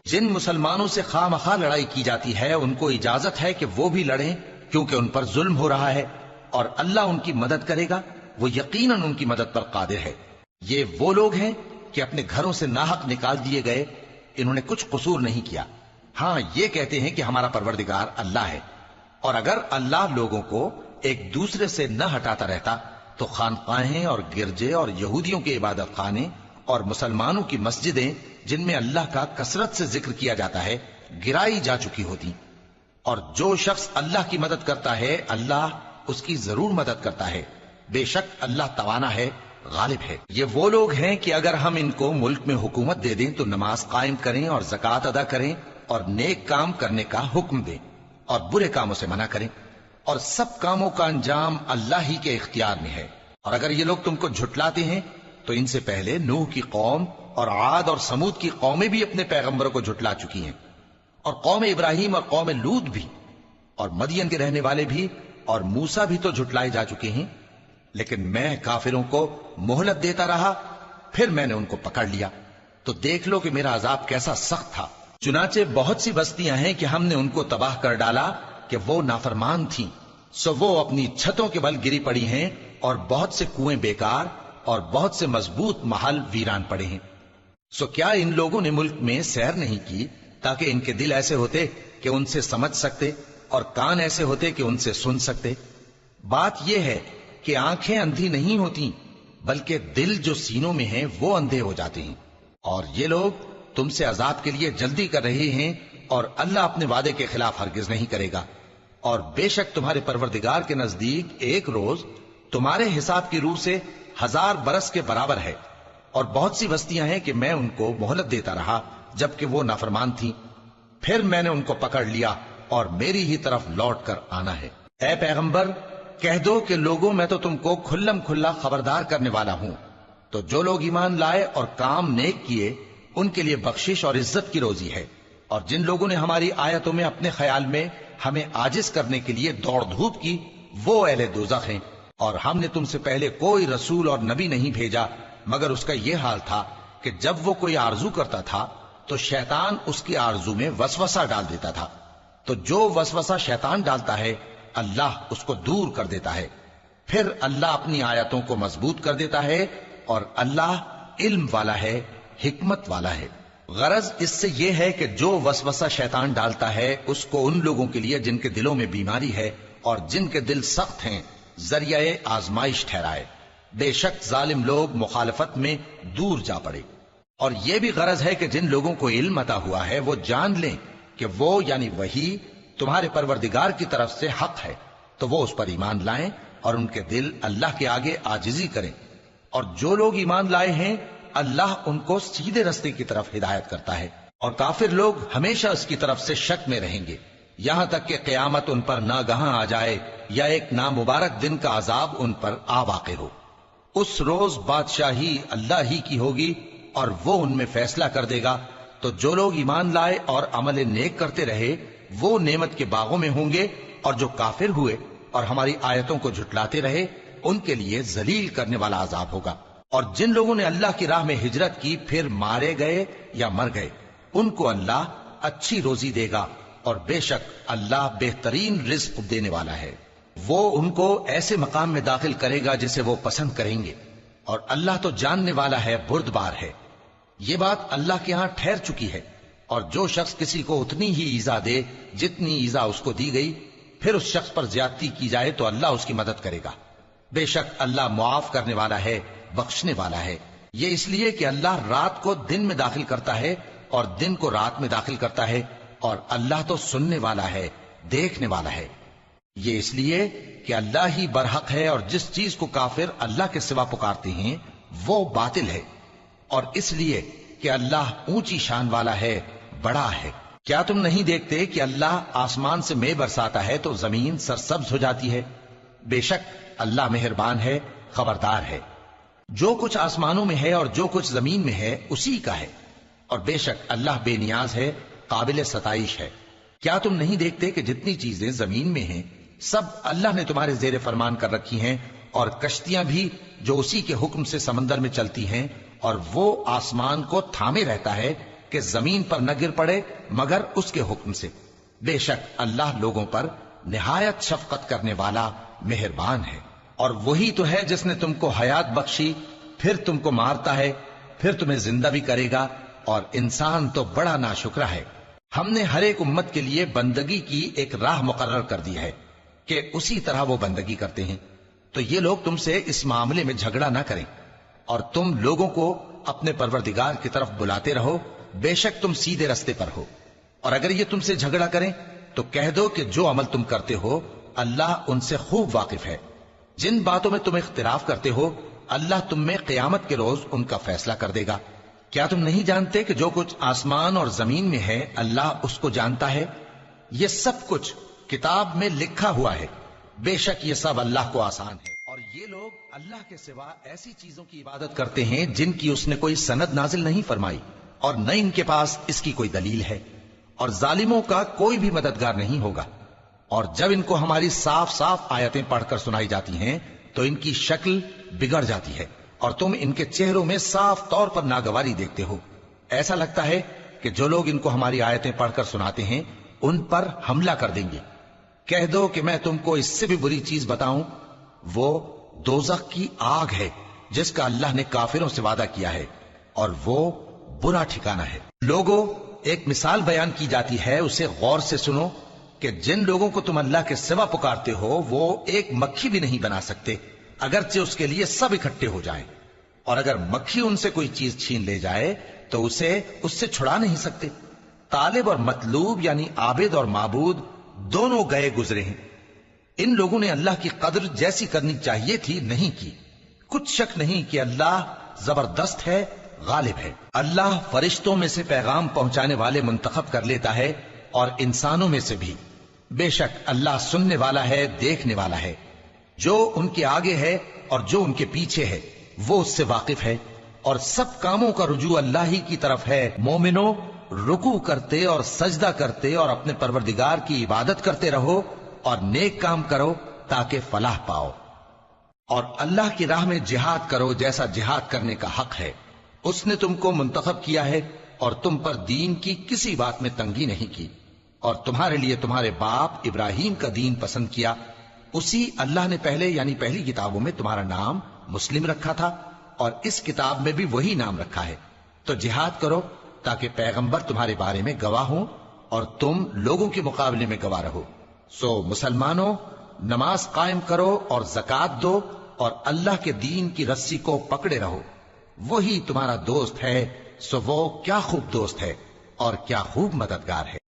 جن مسلمانوں سے خواہ مخواہ لڑائی کی جاتی ہے ان کو اجازت ہے کہ وہ بھی لڑیں، کیونکہ ان پر ظلم ہو رہا ہے، اور اللہ ان کی مدد کرے گا، وہ یقیناً ان کی مدد پر قادر ہے۔ یہ وہ لوگ ہیں کہ اپنے گھروں سے ناحق نکال دیے گئے، انہوں نے کچھ قصور نہیں کیا، ہاں یہ کہتے ہیں کہ ہمارا پروردگار اللہ ہے۔ اور اگر اللہ لوگوں کو ایک دوسرے سے نہ ہٹاتا رہتا تو خانقاہیں اور گرجے اور یہودیوں کے عبادت خانے اور مسلمانوں کی مسجدیں جن میں اللہ کا کثرت سے ذکر کیا جاتا ہے گرائی جا چکی ہوتی۔ اور جو شخص اللہ کی مدد کرتا ہے اللہ اس کی ضرور مدد کرتا ہے، بے شک اللہ توانا ہے، غالب ہے۔ یہ وہ لوگ ہیں کہ اگر ہم ان کو ملک میں حکومت دے دیں تو نماز قائم کریں اور زکوٰۃ ادا کریں اور نیک کام کرنے کا حکم دیں اور برے کاموں سے منع کریں، اور سب کاموں کا انجام اللہ ہی کے اختیار میں ہے۔ اور اگر یہ لوگ تم کو جھٹلاتے ہیں تو ان سے پہلے نوح کی قوم اور عاد اور سمود کی قومیں بھی اپنے پیغمبروں کو جھٹلا چکی ہیں، اور قوم ابراہیم اور قوم لوط بھی، اور مدین کے رہنے والے بھی، اور موسیٰ بھی تو جھٹلائے جا چکے ہیں۔ لیکن میں کافروں کو مہلت دیتا رہا، پھر میں نے ان کو پکڑ لیا، تو دیکھ لو کہ میرا عذاب کیسا سخت تھا۔ چنانچہ بہت سی بستیاں ہیں کہ ہم نے ان کو تباہ کر ڈالا کہ وہ نافرمان تھیں، سو وہ اپنی چھتوں کے بل گری پڑی ہیں، اور بہت سے کنویں بیکار اور بہت سے مضبوط محل ویران پڑے ہیں۔ سو کیا ان لوگوں نے ملک میں سیر نہیں کی تاکہ ان کے دل ایسے ہوتے کہ ان سے سمجھ سکتے اور کان ایسے ہوتے کہ ان سے سن سکتے؟ بات یہ ہے کہ آنکھیں اندھی نہیں ہوتی بلکہ دل جو سینوں میں ہیں وہ اندھے ہو جاتے ہیں۔ اور یہ لوگ تم سے عذاب کے لیے جلدی کر رہے ہیں، اور اللہ اپنے وعدے کے خلاف ہرگز نہیں کرے گا۔ اور بے شک تمہارے پروردگار کے نزدیک ایک روز تمہارے حساب کی روح سے 1000 برس کے برابر ہے۔ اور بہت سی بستیاں ہیں کہ میں ان کو مہلت دیتا رہا جبکہ وہ نافرمان تھیں، پھر میں نے ان کو پکڑ لیا اور میری ہی طرف لوٹ کر آنا ہے۔ اے پیغمبر کہہ دو کہ لوگوں میں تو تم کو کھلم کھلا خبردار کرنے والا ہوں، تو جو لوگ ایمان لائے اور کام نیک کیے ان کے لیے بخشش اور عزت کی روزی ہے، اور جن لوگوں نے ہماری آیتوں میں اپنے خیال میں ہمیں عاجز کرنے کے لیے دوڑ دھوپ کی وہ اہل دوزخ ہیں۔ اور ہم نے تم سے پہلے کوئی رسول اور نبی نہیں بھیجا مگر اس کا یہ حال تھا کہ جب وہ کوئی آرزو کرتا تھا تو شیطان اس کی آرزو میں وسوسہ ڈال دیتا تھا، تو جو وسوسہ شیطان ڈالتا ہے اللہ اس کو دور کر دیتا ہے، پھر اللہ اپنی آیتوں کو مضبوط کر دیتا ہے، اور اللہ علم والا ہے، حکمت والا ہے۔ غرض اس سے یہ ہے کہ جو وسوسہ شیطان ڈالتا ہے اس کو ان لوگوں کے لیے جن کے دلوں میں بیماری ہے اور جن کے دل سخت ہیں ذریعہ آزمائش ٹھہرائے۔ بے شک ظالم لوگ مخالفت میں دور جا پڑے۔ اور یہ بھی غرض ہے کہ جن لوگوں کو علم عطا ہوا ہے وہ جان لیں کہ وہ یعنی وحی تمہارے پروردگار کی طرف سے حق ہے، تو وہ اس پر ایمان لائیں اور ان کے دل اللہ کے آگے عاجزی کریں۔ اور جو لوگ ایمان لائے ہیں اللہ ان کو سیدھے رستے کی طرف ہدایت کرتا ہے، اور کافر لوگ ہمیشہ اس کی طرف سے شک میں رہیں گے یہاں تک کہ قیامت ان پر ناگہاں آ جائے یا ایک نامبارک دن کا عذاب ان پر آ واقع ہو۔ اس روز بادشاہی اللہ ہی کی ہوگی اور وہ ان میں فیصلہ کر دے گا، تو جو لوگ ایمان لائے اور عمل نیک کرتے رہے وہ نعمت کے باغوں میں ہوں گے، اور جو کافر ہوئے اور ہماری آیتوں کو جھٹلاتے رہے ان کے لیے ذلیل کرنے والا عذاب ہوگا۔ اور جن لوگوں نے اللہ کی راہ میں ہجرت کی پھر مارے گئے یا مر گئے ان کو اللہ اچھی روزی دے گا، اور بے شک اللہ بہترین رزق دینے والا ہے۔ وہ ان کو ایسے مقام میں داخل کرے گا جسے وہ پسند کریں گے، اور اللہ تو جاننے والا ہے، بردبار ہے۔ یہ بات اللہ کے ہاں ٹھہر چکی ہے، اور جو شخص کسی کو اتنی ہی ایذا دے جتنی ایذا اس کو دی گئی، پھر اس شخص پر زیادتی کی جائے تو اللہ اس کی مدد کرے گا۔ بے شک اللہ معاف کرنے والا ہے، بخشنے والا ہے۔ یہ اس لیے کہ اللہ رات کو دن میں داخل کرتا ہے اور دن کو رات میں داخل کرتا ہے، اور اللہ تو سننے والا ہے، دیکھنے والا ہے۔ یہ اس لیے کہ اللہ ہی برحق ہے، اور جس چیز کو کافر اللہ کے سوا پکارتے ہیں وہ باطل ہے، اور اس لیے کہ اللہ اونچی شان والا ہے، بڑا ہے۔ کیا تم نہیں دیکھتے کہ اللہ آسمان سے مے برساتا ہے تو زمین سرسبز ہو جاتی ہے؟ بے شک اللہ مہربان ہے، خبردار ہے۔ جو کچھ آسمانوں میں ہے اور جو کچھ زمین میں ہے اسی کا ہے، اور بے شک اللہ بے نیاز ہے، قابل ستائش ہے۔ کیا تم نہیں دیکھتے کہ جتنی چیزیں زمین میں ہیں سب اللہ نے تمہارے زیر فرمان کر رکھی ہیں، اور کشتیاں بھی جو اسی کے حکم سے سمندر میں چلتی ہیں، اور وہ آسمان کو تھامے رہتا ہے کہ کہ زمین پر نہ گر پڑے مگر اس کے حکم سے. بے شک اللہ لوگوں پر نہایت شفقت کرنے والا مہربان ہے. اور وہی تو ہے جس نے تم کو حیات بخشی، پھر تم کو مارتا ہے، پھر تمہیں زندہ بھی کرے گا، اور انسان تو بڑا ناشکرا ہے. ہم نے ہر ایک امت کے لیے بندگی کی ایک راہ مقرر کر دی ہے کہ اسی طرح وہ بندگی کرتے ہیں. تو یہ لوگ تم سے اس معاملے میں جھگڑا نہ کریں، اور تم لوگوں کو اپنے پروردگار کی طرف بلاتے رہو، بے شک تم سیدھے رستے پر ہو. اور اگر یہ تم سے جھگڑا کریں تو کہہ دو کہ جو عمل تم کرتے ہو اللہ ان سے خوب واقف ہے. جن باتوں میں تم اختلاف کرتے ہو اللہ تم میں قیامت کے روز ان کا فیصلہ کر دے گا. کیا تم نہیں جانتے کہ جو کچھ آسمان اور زمین میں ہے اللہ اس کو جانتا ہے؟ یہ سب کچھ کتاب میں لکھا ہوا ہے. بے شک یہ سب اللہ کو آسان ہے. اور یہ لوگ اللہ کے سوا ایسی چیزوں کی عبادت کرتے ہیں جن کی اس نے کوئی سند نازل نہیں فرمائی، اور نہ ان کے پاس اس کی کوئی دلیل ہے، اور ظالموں کا کوئی بھی مددگار نہیں ہوگا. اور جب ان کو ہماری صاف صاف آیتیں پڑھ کر سنائی جاتی ہیں تو ان کی شکل بگڑ جاتی ہے، اور تم ان کے چہروں میں صاف طور پر ناگواری دیکھتے ہو. ایسا لگتا ہے کہ جو لوگ ان کو ہماری آیتیں پڑھ کر سناتے ہیں ان پر حملہ کر دیں گے. کہہ دو کہ میں تم کو اس سے بھی بری چیز بتاؤں، وہ دوزخ کی آگ ہے جس کا اللہ نے کافروں سے وعدہ کیا ہے، اور وہ برا ٹھکانہ ہے. لوگوں، ایک مثال بیان کی جاتی ہے، اسے غور سے سنو کہ جن لوگوں کو تم اللہ کے سوا پکارتے ہو وہ ایک مکھی بھی نہیں بنا سکتے اگرچہ اس کے لیے سب اکٹھے ہو جائیں. اور اگر مکھی ان سے کوئی چیز چھین لے جائے تو اسے اس سے چھڑا نہیں سکتے. طالب اور مطلوب یعنی عابد اور معبود دونوں گئے گزرے ہیں. ان لوگوں نے اللہ کی قدر جیسی کرنی چاہیے تھی نہیں کی. کچھ شک نہیں کہ اللہ زبردست ہے، غالب ہے. اللہ فرشتوں میں سے پیغام پہنچانے والے منتخب کر لیتا ہے اور انسانوں میں سے بھی. بے شک اللہ سننے والا ہے، دیکھنے والا ہے. جو ان کے آگے ہے اور جو ان کے پیچھے ہے وہ اس سے واقف ہے، اور سب کاموں کا رجوع اللہ ہی کی طرف ہے. مومنوں، رکوع کرتے اور سجدہ کرتے اور اپنے پروردگار کی عبادت کرتے رہو اور نیک کام کرو تاکہ فلاح پاؤ. اور اللہ کی راہ میں جہاد کرو جیسا جہاد کرنے کا حق ہے. اس نے تم کو منتخب کیا ہے اور تم پر دین کی کسی بات میں تنگی نہیں کی، اور تمہارے لیے تمہارے باپ ابراہیم کا دین پسند کیا. اسی اللہ نے پہلے یعنی پہلی کتابوں میں تمہارا نام مسلم رکھا تھا، اور اس کتاب میں بھی وہی نام رکھا ہے. تو جہاد کرو تاکہ پیغمبر تمہارے بارے میں گواہ ہوں اور تم لوگوں کے مقابلے میں گواہ رہو. سو مسلمانوں، نماز قائم کرو اور زکات دو اور اللہ کے دین کی رسی کو پکڑے رہو. وہی تمہارا دوست ہے. سو وہ کیا خوب دوست ہے اور کیا خوب مددگار ہے.